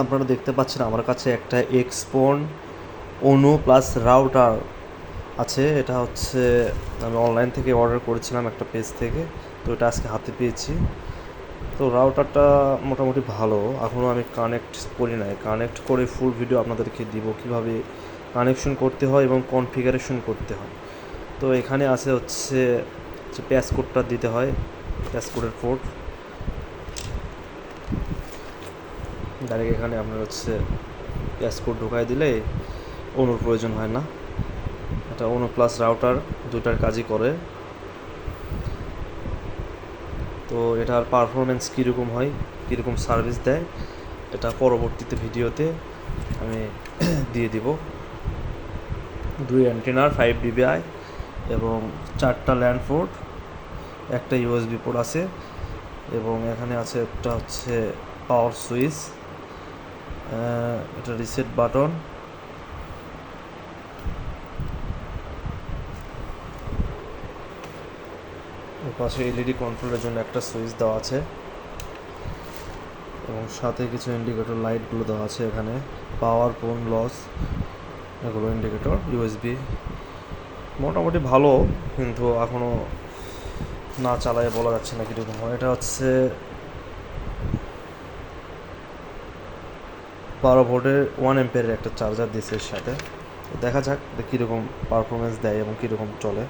আপনারা দেখতে পাচ্ছেন আমার কাছে একটা এক্সপন অনু প্লাস রাউটার আছে। এটা হচ্ছে আমি অনলাইন থেকে অর্ডার করেছিলাম একটা পেজ থেকে, তো এটা আজকে হাতে পেয়েছি। তো রাউটারটা মোটামুটি ভালো, এখনও আমি কানেক্ট করি নাই। কানেক্ট করে ফুল ভিডিও আপনাদেরকে দিব কীভাবে কানেকশন করতে হয় এবং কনফিগারেশন করতে হয়। তো এখানে আছে হচ্ছে যে প্যাসকোডটা দিতে হয়, প্যাসকোডের কোড ডাইরেক্ট এখানে আপনার হচ্ছে প্যাসকোড ঢোকায় দিলে অনুর প্রয়োজন হয় না। এটা অনু প্লাস রাউটার দুটার কাজই করে। তো এটার পারফরমেন্স কীরকম হয়, কীরকম সার্ভিস দেয়, এটা পরবর্তীতে ভিডিওতে আমি দিয়ে দিব। 2 অ্যান্টেনার 5 dBi এবং 4টা ল্যান্ড পোর্ট, একটা ইউএসবি পোর্ট আছে এবং এখানে আছে একটা হচ্ছে পাওয়ার সুইচ, এটা রিসেট বাটন, এর পাশে এলইডি কন্ট্রোলের জন্য একটা সুইচ দেওয়া আছে এবং সাথে কিছু ইন্ডিকেটর লাইটগুলো দেওয়া আছে। এখানে পাওয়ার, পোন, লস, এগুলো ইন্ডিকেটর। ইউএসবি মোটামুটি ভালো, কিন্তু এখনও না চালায় বলা যাচ্ছে না কীরকম হয়। এটা হচ্ছে 12 ভোল্টের 1 অ্যাম্পিয়ারের একটা চার্জার দিয়েছে এর সাথে। দেখা যাক কীরকম পারফরমেন্স দেয় এবং কীরকম চলে।